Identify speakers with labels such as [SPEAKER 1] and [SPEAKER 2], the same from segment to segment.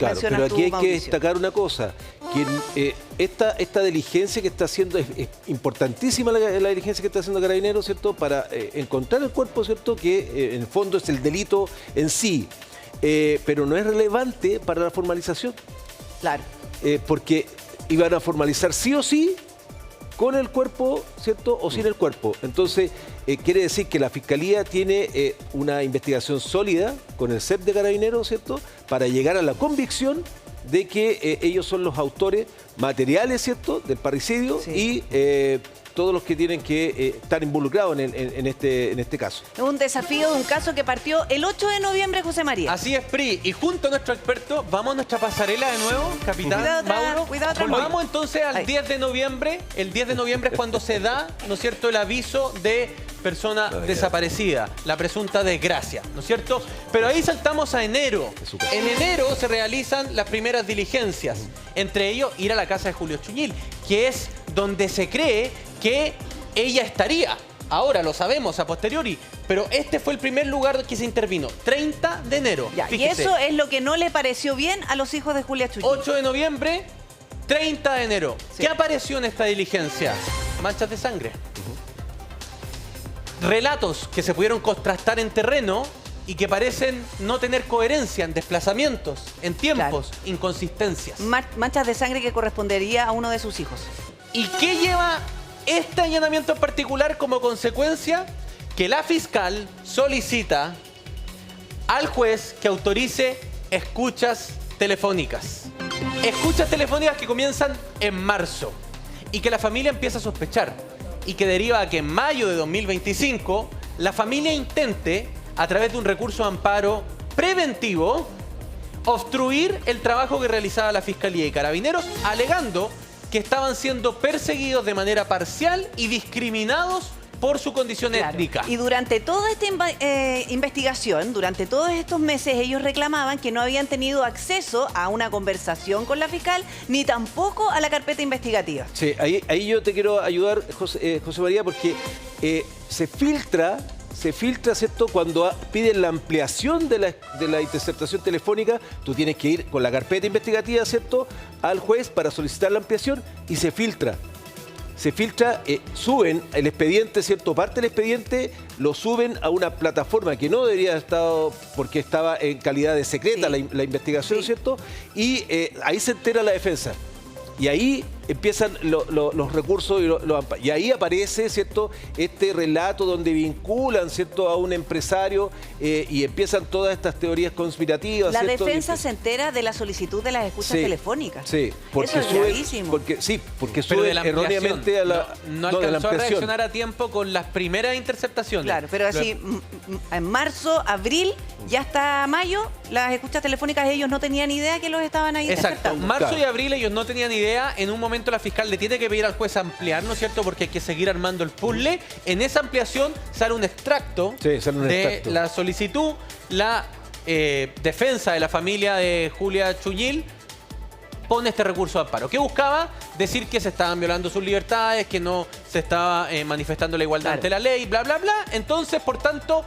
[SPEAKER 1] Claro,
[SPEAKER 2] mencionas
[SPEAKER 1] pero
[SPEAKER 2] tú,
[SPEAKER 1] aquí hay que
[SPEAKER 2] Mauricio.
[SPEAKER 1] destacar una cosa, que esta diligencia que está haciendo, es importantísima la diligencia que está haciendo Carabineros, ¿cierto?, para encontrar el cuerpo, ¿cierto?, que en el fondo es el delito en sí, pero no es relevante para la formalización,
[SPEAKER 2] Claro.
[SPEAKER 1] porque iban a formalizar sí o sí con el cuerpo, ¿cierto?, o sin el cuerpo. Entonces, quiere decir que la Fiscalía tiene una investigación sólida con el CEP de Carabineros, ¿cierto?, para llegar a la convicción de que ellos son los autores materiales, ¿cierto?, del parricidio,
[SPEAKER 2] Sí.
[SPEAKER 1] y todos los que tienen que estar involucrados en este caso.
[SPEAKER 2] Es un desafío de un caso que partió el 8 de noviembre, José María.
[SPEAKER 3] Así es, Pri. Y junto a nuestro experto, vamos a nuestra pasarela de nuevo, capitán
[SPEAKER 2] Cuidado atrás,
[SPEAKER 3] Mauro.
[SPEAKER 2] cuidado atrás.
[SPEAKER 3] Vamos entonces al 10 de noviembre. El 10 de noviembre es cuando se da, ¿no es cierto?, el aviso de persona desaparecida, la presunta desgracia, ¿no es cierto? Pero ahí saltamos a enero. En enero se realizan las primeras diligencias, entre ellos ir a la casa de Julio Chuñil, que es donde se cree que ella estaría. Ahora lo sabemos a posteriori, pero este fue el primer lugar que se intervino, 30 de enero.
[SPEAKER 2] Ya, y
[SPEAKER 3] Fíjese,
[SPEAKER 2] eso es lo que no le pareció bien a los hijos de Julia Chuñil.
[SPEAKER 3] 8 de noviembre, 30 de enero.
[SPEAKER 2] Sí.
[SPEAKER 3] ¿Qué apareció en esta diligencia? Manchas de sangre. Relatos que se pudieron contrastar en terreno y que parecen no tener coherencia en desplazamientos, en tiempos, inconsistencias.
[SPEAKER 2] Manchas de sangre que correspondería a uno de sus hijos.
[SPEAKER 3] ¿Y qué lleva este allanamiento en particular como consecuencia? Que la fiscal solicita al juez que autorice escuchas telefónicas. Escuchas telefónicas que comienzan en marzo y que la familia empieza a sospechar y que deriva a que en mayo de 2025 la familia intente, a través de un recurso de amparo preventivo, obstruir el trabajo que realizaba la Fiscalía y Carabineros, alegando que estaban siendo perseguidos de manera parcial y discriminados por su condición étnica.
[SPEAKER 2] Y durante toda esta investigación, durante todos estos meses, ellos reclamaban que no habían tenido acceso a una conversación con la fiscal, ni tampoco a la carpeta investigativa.
[SPEAKER 1] Sí, ahí yo te quiero ayudar, José María, porque se filtra, ¿cierto?, cuando piden la ampliación de la interceptación telefónica, tú tienes que ir con la carpeta investigativa, ¿cierto?, al juez para solicitar la ampliación, y se filtra, suben el expediente, ¿cierto?, parte del expediente, lo suben a una plataforma que no debería haber estado, porque estaba en calidad de secreta la investigación, ¿cierto?, y ahí se entera la defensa. Y ahí empiezan los recursos y ahí aparece, ¿cierto?, este relato donde vinculan, ¿cierto?, a un empresario, y empiezan todas estas teorías conspirativas.
[SPEAKER 2] La
[SPEAKER 1] ¿cierto?
[SPEAKER 2] defensa se entera de la solicitud de las escuchas telefónicas.
[SPEAKER 1] Sí, porque
[SPEAKER 2] eso es gravísimo.
[SPEAKER 1] porque
[SPEAKER 3] Pero
[SPEAKER 1] sube
[SPEAKER 3] de la ampliación,
[SPEAKER 1] erróneamente a la
[SPEAKER 3] no
[SPEAKER 1] de la
[SPEAKER 3] alcanzó a
[SPEAKER 1] ampliación.
[SPEAKER 3] reaccionar a tiempo con las primeras interceptaciones.
[SPEAKER 2] Claro, pero así, en marzo, abril, ya hasta mayo, las escuchas telefónicas ellos no tenían idea que los estaban ahí
[SPEAKER 3] Exacto.
[SPEAKER 2] interceptando.
[SPEAKER 3] Marzo
[SPEAKER 1] Claro.
[SPEAKER 3] y abril ellos no tenían idea. En un momento la fiscal le tiene que pedir al juez ampliar, ¿no es cierto? Porque hay que seguir armando el puzzle. En esa ampliación sale un extracto de la solicitud. La defensa de la familia de Julia Chuñil pone este recurso de amparo. ¿Qué buscaba? Decir que se estaban violando sus libertades, que no se estaba manifestando la igualdad ante la ley, bla, bla, bla. Entonces, por tanto,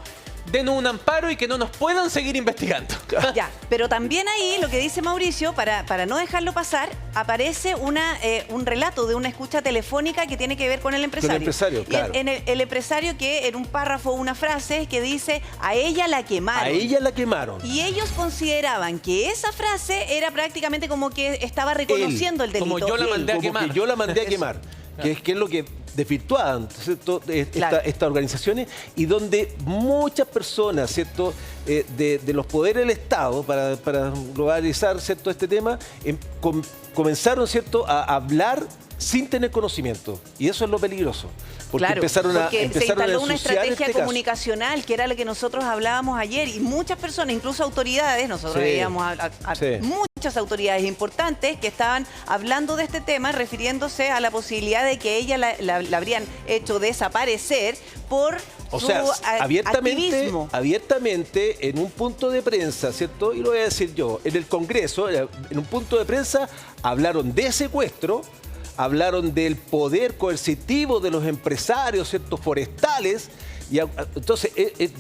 [SPEAKER 3] denos un amparo y que no nos puedan seguir investigando.
[SPEAKER 2] Ya, pero también ahí lo que dice Mauricio, para no dejarlo pasar, aparece un relato de una escucha telefónica que tiene que ver con el empresario.
[SPEAKER 1] Con el empresario, claro.
[SPEAKER 2] Y el empresario que en un párrafo, una frase que dice, a ella la quemaron.
[SPEAKER 1] A ella la quemaron.
[SPEAKER 2] Y ellos consideraban que esa frase era prácticamente como que estaba reconociendo el delito.
[SPEAKER 3] Como yo la mandé a
[SPEAKER 1] Como
[SPEAKER 3] quemar.
[SPEAKER 1] que yo la mandé a quemar. Que es lo que desvirtuaban, ¿cierto?, estas organizaciones, y donde muchas personas, ¿cierto?, de los poderes del Estado, para globalizar, ¿cierto?, este tema, comenzaron, ¿cierto?, a hablar sin tener conocimiento. Y eso es lo peligroso. Porque empezaron a
[SPEAKER 2] se instaló una
[SPEAKER 1] ensuciar
[SPEAKER 2] estrategia
[SPEAKER 1] este
[SPEAKER 2] comunicacional, que era lo que nosotros hablábamos ayer, y muchas personas, incluso autoridades, nosotros veíamos a muchas autoridades importantes que estaban hablando de este tema, refiriéndose a la posibilidad de que ella la habrían hecho desaparecer por su activismo.
[SPEAKER 1] Abiertamente, en un punto de prensa, ¿cierto? Y lo voy a decir yo, en el Congreso, en un punto de prensa, hablaron de secuestro, hablaron del poder coercitivo de los empresarios, ¿cierto?, forestales. Y entonces,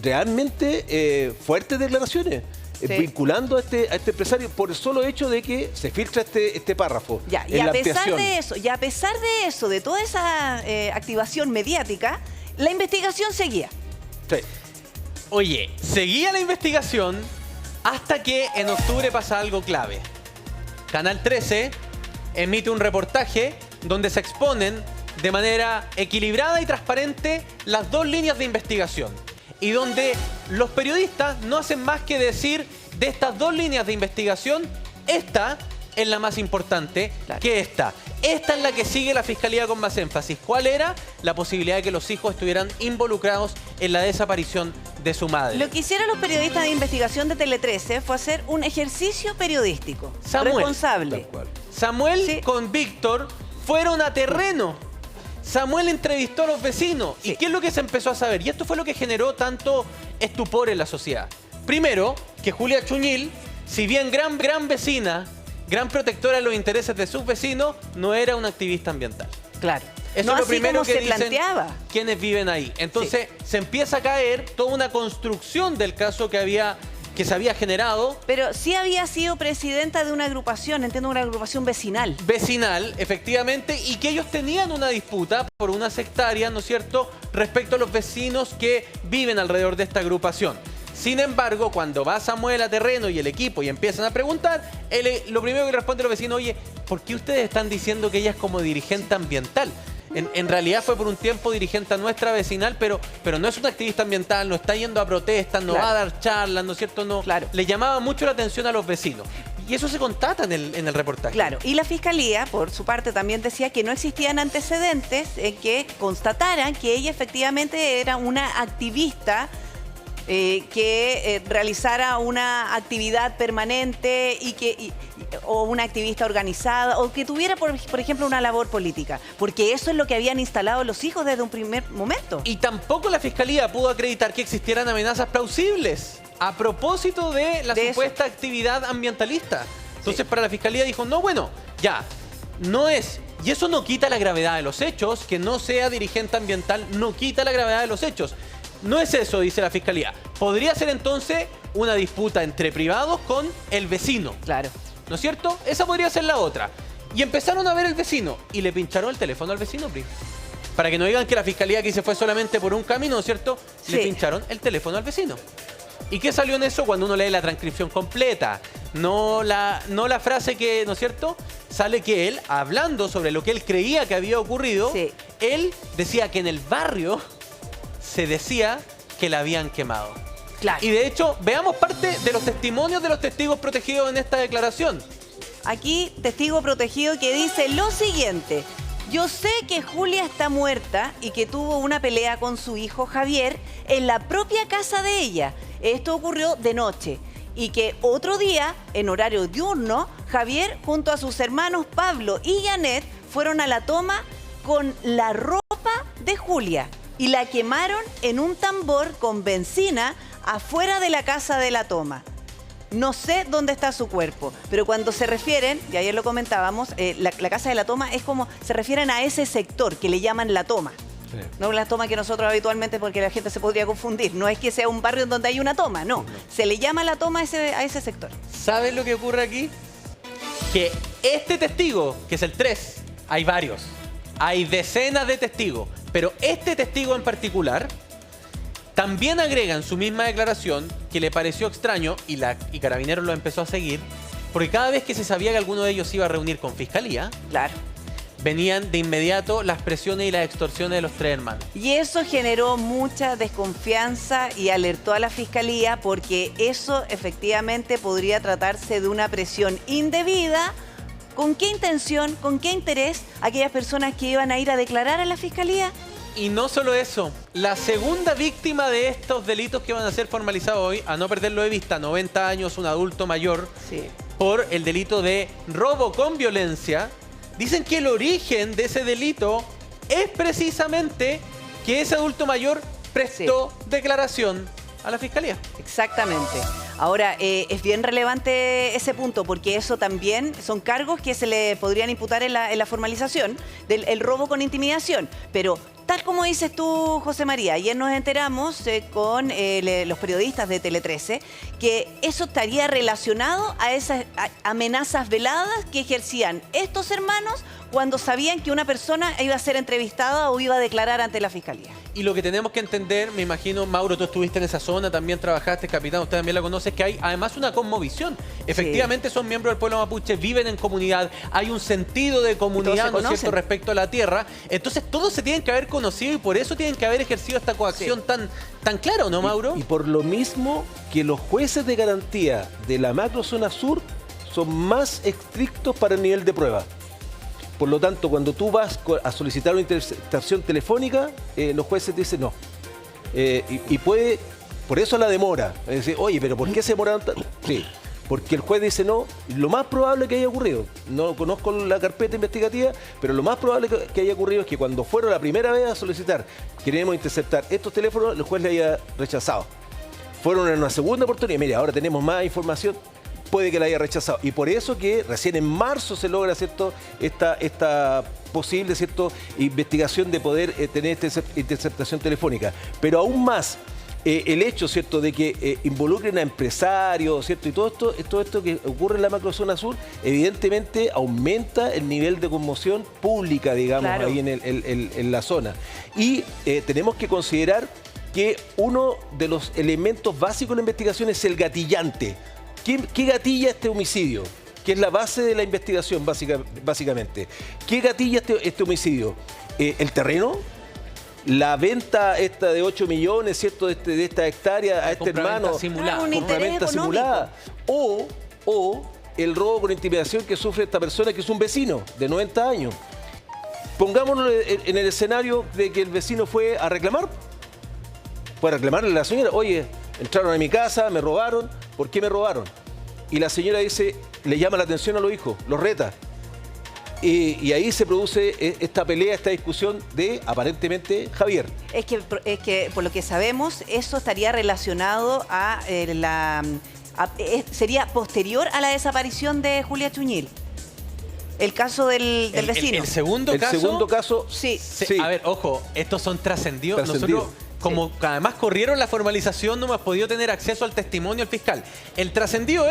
[SPEAKER 1] realmente fuertes declaraciones. vinculando a este empresario por el solo hecho de que se filtra este párrafo.
[SPEAKER 2] Ya, y a pesar de eso, de toda esa activación mediática, la investigación seguía.
[SPEAKER 1] Sí.
[SPEAKER 3] Oye, seguía la investigación hasta que en octubre pasa algo clave. Canal 13 emite un reportaje donde se exponen de manera equilibrada y transparente las dos líneas de investigación y donde los periodistas no hacen más que decir de estas dos líneas de investigación, esta es la más importante que esta. Esta es la que sigue la Fiscalía con más énfasis. ¿Cuál era? La posibilidad de que los hijos estuvieran involucrados en la desaparición de su madre.
[SPEAKER 2] Lo que hicieron los periodistas de investigación de Tele 13 fue hacer un ejercicio periodístico responsable.
[SPEAKER 3] Samuel con Víctor fueron a terreno. Samuel entrevistó a los vecinos. ¿Y qué es lo que se empezó a saber? Y esto fue lo que generó tanto estupor en la sociedad. Primero, que Julia Chuñil, si bien gran vecina, gran protectora de los intereses de sus vecinos, no era una activista ambiental.
[SPEAKER 2] Claro.
[SPEAKER 3] Eso
[SPEAKER 2] no
[SPEAKER 3] es lo primero que
[SPEAKER 2] se
[SPEAKER 3] dicen
[SPEAKER 2] planteaba.
[SPEAKER 3] Quienes viven ahí. Entonces se empieza a caer toda una construcción del caso que se había generado.
[SPEAKER 2] Pero sí había sido presidenta de una agrupación, entiendo, una agrupación vecinal.
[SPEAKER 3] Vecinal, efectivamente, y que ellos tenían una disputa por unas hectáreas, ¿no es cierto?, respecto a los vecinos que viven alrededor de esta agrupación. Sin embargo, cuando va Samuel a terreno y el equipo y empiezan a preguntar, lo primero que responde los vecinos, oye, ¿por qué ustedes están diciendo que ella es como dirigente ambiental? En realidad fue por un tiempo dirigente nuestra vecinal, pero no es una activista ambiental, no está yendo a protestas, no va a dar charlas, ¿no es cierto? No, le llamaba mucho la atención a los vecinos. Y eso se constata en el reportaje.
[SPEAKER 2] Claro, y la Fiscalía, por su parte, también decía que no existían antecedentes que constataran que ella efectivamente era una activista que realizara una actividad permanente o una activista organizada o que tuviera, por ejemplo, una labor política. Porque eso es lo que habían instalado los hijos desde un primer momento.
[SPEAKER 3] Y tampoco la Fiscalía pudo acreditar que existieran amenazas plausibles a propósito de la supuesta actividad ambientalista. Entonces, para la Fiscalía dijo, no, bueno, ya, no es... Y eso no quita la gravedad de los hechos, que no sea dirigente ambiental no quita la gravedad de los hechos. No es eso, dice la Fiscalía. Podría ser entonces una disputa entre privados con el vecino.
[SPEAKER 2] Claro.
[SPEAKER 3] ¿No es cierto? Esa podría ser la otra. Y empezaron a ver el vecino y le pincharon el teléfono al vecino, Pri. Para que no digan que la Fiscalía aquí se fue solamente por un camino, ¿no es cierto? Le pincharon el teléfono al vecino. ¿Y qué salió en eso? Cuando uno lee la transcripción completa, no la frase que, ¿no es cierto? Sale que él, hablando sobre lo que él creía que había ocurrido, él decía que en el barrio se decía que la habían quemado.
[SPEAKER 2] Claro.
[SPEAKER 3] Y de hecho, veamos parte de los testimonios de los testigos protegidos en esta declaración.
[SPEAKER 2] Aquí, testigo protegido que dice lo siguiente: yo sé que Julia está muerta y que tuvo una pelea con su hijo Javier en la propia casa de ella. Esto ocurrió de noche. Y que otro día, en horario diurno, Javier junto a sus hermanos Pablo y Janet fueron a la toma con la ropa de Julia y la quemaron en un tambor con benzina afuera de la casa de la toma. No sé dónde está su cuerpo, pero cuando se refieren, y ayer lo comentábamos, la casa de la toma es como, se refieren a ese sector que le llaman la toma. Sí. No la toma que nosotros habitualmente, porque la gente se podría confundir. No es que sea un barrio en donde hay una toma, no. Se le llama la toma a ese sector.
[SPEAKER 3] ¿Sabes lo que ocurre aquí? Que este testigo, que es el 3, hay varios. Hay decenas de testigos, pero este testigo en particular también agrega en su misma declaración que le pareció extraño, y Carabineros lo empezó a seguir, porque cada vez que se sabía que alguno de ellos se iba a reunir con Fiscalía, venían de inmediato las presiones y las extorsiones de los tres hermanos.
[SPEAKER 2] Y eso generó mucha desconfianza y alertó a la Fiscalía, porque eso efectivamente podría tratarse de una presión indebida. ¿Con qué intención, con qué interés aquellas personas que iban a ir a declarar a la Fiscalía?
[SPEAKER 3] Y no solo eso, la segunda víctima de estos delitos que van a ser formalizados hoy, a no perderlo de vista, 90 años, un adulto mayor, por el delito de robo con violencia, dicen que el origen de ese delito es precisamente que ese adulto mayor prestó declaración a la Fiscalía.
[SPEAKER 2] Exactamente. Ahora, es bien relevante ese punto, porque eso también son cargos que se le podrían imputar en la formalización del robo con intimidación. Pero, tal como dices tú, José María, ayer nos enteramos con los periodistas de Tele 13 que eso estaría relacionado a esas amenazas veladas que ejercían estos hermanos cuando sabían que una persona iba a ser entrevistada o iba a declarar ante la Fiscalía.
[SPEAKER 3] Y lo que tenemos que entender, me imagino, Mauro, tú estuviste en esa zona, también trabajaste, capitán, usted también la conoce, que hay además una cosmovisión. Efectivamente son miembros del pueblo mapuche, viven en comunidad, hay un sentido de comunidad, ¿no es cierto?, respecto a la tierra. Entonces todos se tienen que haber conocido y por eso tienen que haber ejercido esta coacción tan clara, ¿o no, Mauro?
[SPEAKER 1] Y por lo mismo que los jueces de garantía de la macrozona sur son más estrictos para el nivel de prueba. Por lo tanto, cuando tú vas a solicitar una interceptación telefónica, los jueces dicen no. Y puede, por eso la demora. Es decir, oye, pero ¿por qué se demoraron tanto? Sí, porque el juez dice no, lo más probable que haya ocurrido, no conozco la carpeta investigativa, pero lo más probable que haya ocurrido es que cuando fueron la primera vez a solicitar, queremos interceptar estos teléfonos, el juez le haya rechazado. Fueron en una segunda oportunidad, mire, ahora tenemos más información, puede que la haya rechazado. Y por eso que recién en marzo se logra, ¿cierto?, esta posible, ¿cierto?, investigación de poder tener esta interceptación telefónica. Pero aún más, el hecho, ¿cierto?, de que involucren a empresarios, ¿cierto?, y todo esto que ocurre en la macrozona sur, evidentemente aumenta el nivel de conmoción pública, digamos, claro, ahí en la zona. Y tenemos que considerar que uno de los elementos básicos de la investigación es el gatillante. ¿Qué gatilla este homicidio? Que es la base de la investigación, básicamente. ¿Qué gatilla este homicidio? ¿El terreno? ¿La venta esta de 8 millones, ¿cierto?, de esta hectárea a este hermano? Compraventa simulada. O el robo con intimidación que sufre esta persona, que es un vecino de 90 años. Pongámonos en el escenario de que el vecino fue a reclamar. Fue a reclamarle a la señora, oye, entraron a mi casa, me robaron. ¿Por qué me robaron? Y la señora dice, le llama la atención a los hijos, los reta. Y ahí se produce esta pelea, esta discusión de, aparentemente, Javier. Es
[SPEAKER 2] que por lo que sabemos, eso estaría relacionado a sería posterior a la desaparición de Julia Chuñil. El caso del vecino.
[SPEAKER 3] ¿El segundo caso?
[SPEAKER 2] Sí.
[SPEAKER 3] A ver, ojo, estos son trascendidos. Nosotros... Como además corrieron la formalización, no hemos podido tener acceso al testimonio del fiscal. El trascendido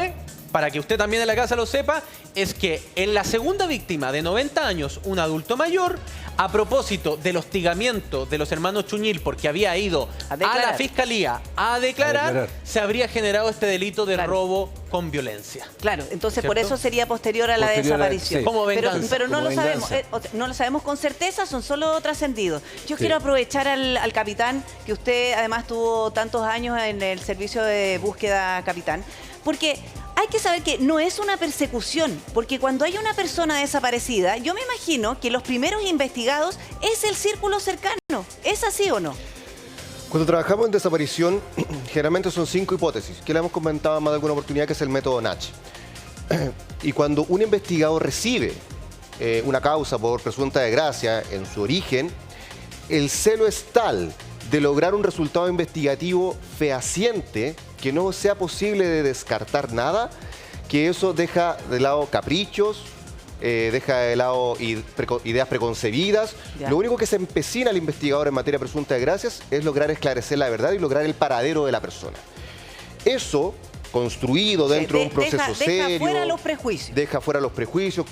[SPEAKER 3] para que usted también en la casa lo sepa, es que en la segunda víctima de 90 años, un adulto mayor, a propósito del hostigamiento de los hermanos Chuñil porque había ido a la fiscalía a declarar, se habría generado este delito de robo con violencia.
[SPEAKER 2] Claro, entonces por eso sería posterior a la desaparición.
[SPEAKER 3] Como venganza.
[SPEAKER 2] Pero no lo sabemos, no lo sabemos con certeza, son solo trascendidos. Yo quiero aprovechar al capitán, que usted además tuvo tantos años en el servicio de búsqueda, capitán, porque hay que saber que no es una persecución, porque cuando hay una persona desaparecida, yo me imagino que los primeros investigados es el círculo cercano. ¿Es así o no?
[SPEAKER 4] Cuando trabajamos en desaparición, generalmente son 5 hipótesis, que le hemos comentado en más de alguna oportunidad, que es el método Nach. Y cuando un investigador recibe una causa por presunta desgracia en su origen, el celo es tal de lograr un resultado investigativo fehaciente que no sea posible de descartar nada, que eso deja de lado caprichos, deja de lado ideas preconcebidas. Lo único que se empecina el investigador en materia de presunta desgracias es lograr esclarecer la verdad y lograr el paradero de la persona. Eso, construido dentro de un proceso serio...
[SPEAKER 2] Deja fuera los prejuicios.
[SPEAKER 4] Deja fuera los prejuicios,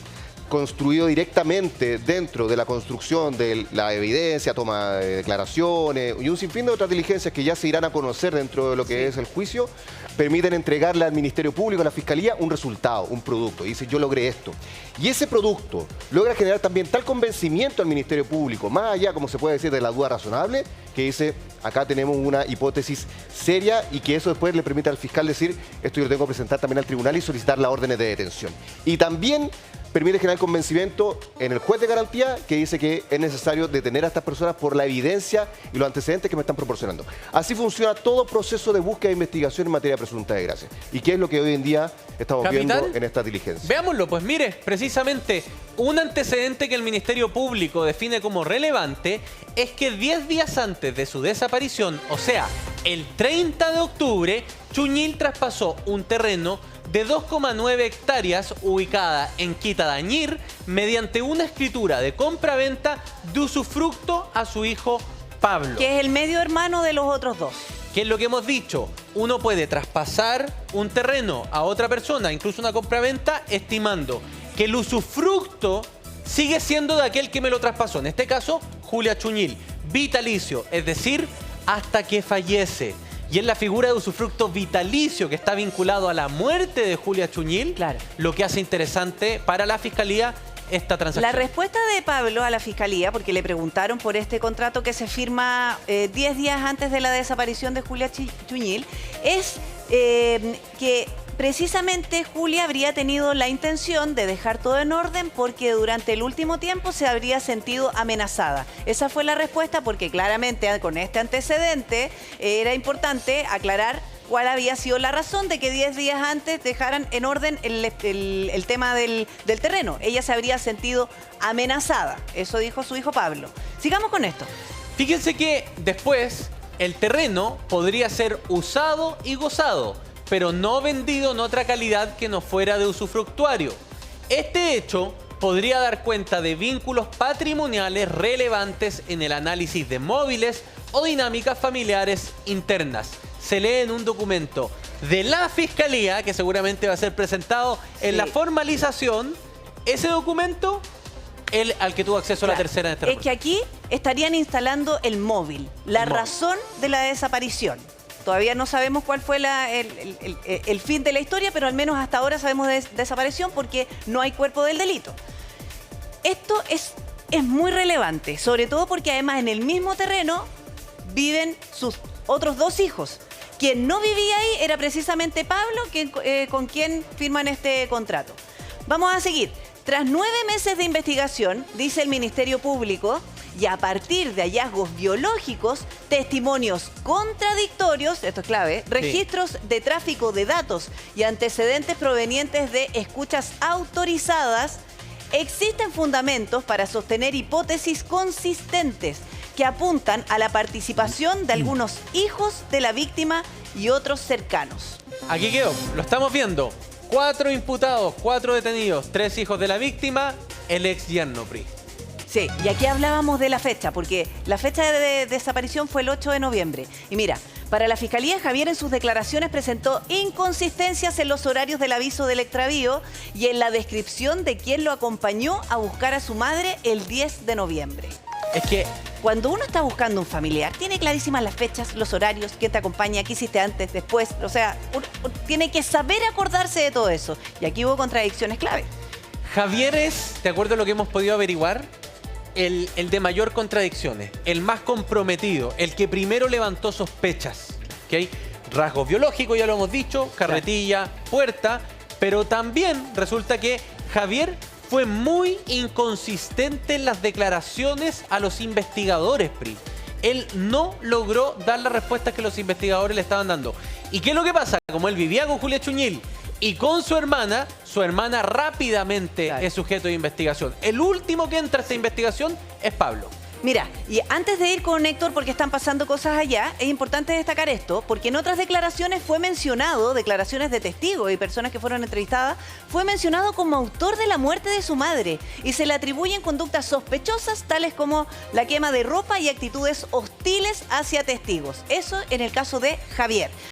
[SPEAKER 4] construido directamente dentro de la construcción de la evidencia, toma de declaraciones y un sinfín de otras diligencias que ya se irán a conocer dentro de lo que es el juicio, permiten entregarle al Ministerio Público, a la Fiscalía, un resultado, un producto. Y dice, yo logré esto. Y ese producto logra generar también tal convencimiento al Ministerio Público, más allá, como se puede decir, de la duda razonable, que dice, acá tenemos una hipótesis seria y que eso después le permite al fiscal decir, esto yo lo tengo que presentar también al tribunal y solicitar las órdenes de detención. Y también permite generar convencimiento en el juez de garantía que dice que es necesario detener a estas personas por la evidencia y los antecedentes que me están proporcionando. Así funciona todo proceso de búsqueda e investigación en materia de presunta desgracia. ¿Y qué es lo que hoy en día estamos viendo en esta diligencia?
[SPEAKER 3] Veámoslo, pues mire, precisamente un antecedente que el Ministerio Público define como relevante es que 10 días antes de su desaparición, o sea, El 30 de octubre, Chuñil traspasó un terreno de 2,9 hectáreas ubicada en Quitadañir mediante una escritura de compra-venta de usufructo a su hijo Pablo.
[SPEAKER 2] Que es el medio hermano de los otros dos.
[SPEAKER 3] ¿Qué es lo que hemos dicho? Uno puede traspasar un terreno a otra persona, incluso una compra-venta, estimando que el usufructo sigue siendo de aquel que me lo traspasó. En este caso, Julia Chuñil, vitalicio, es decir, hasta que fallece. Y es la figura de usufructo vitalicio que está vinculado a la muerte de Julia Chuñil,
[SPEAKER 2] claro,
[SPEAKER 3] lo que hace interesante para la Fiscalía esta transacción.
[SPEAKER 2] La respuesta de Pablo a la Fiscalía, porque le preguntaron por este contrato que se firma 10 días antes de la desaparición de Julia Chuñil, es que precisamente Julia habría tenido la intención de dejar todo en orden porque durante el último tiempo se habría sentido amenazada. Esa fue la respuesta porque claramente con este antecedente era importante aclarar cuál había sido la razón de que 10 días antes dejaran en orden el tema del terreno. Ella se habría sentido amenazada. Eso dijo su hijo Pablo. Sigamos con esto.
[SPEAKER 3] Fíjense que después el terreno podría ser usado y gozado, pero no vendido en otra calidad que no fuera de usufructuario. Este hecho podría dar cuenta de vínculos patrimoniales relevantes en el análisis de móviles o dinámicas familiares internas. Se lee en un documento de la Fiscalía, que seguramente va a ser presentado en la formalización, ese documento, el al que tuvo acceso la tercera en este
[SPEAKER 2] reporte. Es que aquí estarían instalando el móvil, la razón de la desaparición. Todavía no sabemos cuál fue el fin de la historia, pero al menos hasta ahora sabemos de desaparición porque no hay cuerpo del delito. Esto es muy relevante, sobre todo porque además en el mismo terreno viven sus otros dos hijos. Quien no vivía ahí era precisamente Pablo, con quien firman este contrato. Vamos a seguir. Tras 9 meses de investigación, dice el Ministerio Público, y a partir de hallazgos biológicos, testimonios contradictorios, esto es clave, registros de tráfico de datos y antecedentes provenientes de escuchas autorizadas, existen fundamentos para sostener hipótesis consistentes que apuntan a la participación de algunos hijos de la víctima y otros cercanos.
[SPEAKER 3] Aquí quedó, lo estamos viendo. 4 imputados, 4 detenidos, 3 hijos de la víctima, el ex yerno PRI.
[SPEAKER 2] Sí, y aquí hablábamos de la fecha, porque la fecha de desaparición fue el 8 de noviembre. Y mira, para la Fiscalía, Javier en sus declaraciones presentó inconsistencias en los horarios del aviso del extravío y en la descripción de quién lo acompañó a buscar a su madre el 10 de noviembre.
[SPEAKER 3] Es que
[SPEAKER 2] cuando uno está buscando un familiar, tiene clarísimas las fechas, los horarios, quién te acompaña, qué hiciste antes, después. O sea, uno tiene que saber acordarse de todo eso. Y aquí hubo contradicciones clave.
[SPEAKER 3] Javier es, de acuerdo a lo que hemos podido averiguar, el de mayor contradicciones, el más comprometido, el que primero levantó sospechas. ¿Okay? Rasgos biológicos, ya lo hemos dicho, carretilla, puerta, pero también resulta que Javier fue muy inconsistente en las declaraciones a los investigadores, PRI. Él no logró dar las respuestas que los investigadores le estaban dando. ¿Y qué es lo que pasa? Como él vivía con Julia Chuñil y con su hermana rápidamente es sujeto de investigación. El último que entra a esta investigación es Pablo.
[SPEAKER 2] Mira, y antes de ir con Héctor, porque están pasando cosas allá, es importante destacar esto, porque en otras declaraciones fue mencionado, declaraciones de testigos y personas que fueron entrevistadas, fue mencionado como autor de la muerte de su madre y se le atribuyen conductas sospechosas tales como la quema de ropa y actitudes hostiles hacia testigos. Eso en el caso de Javier.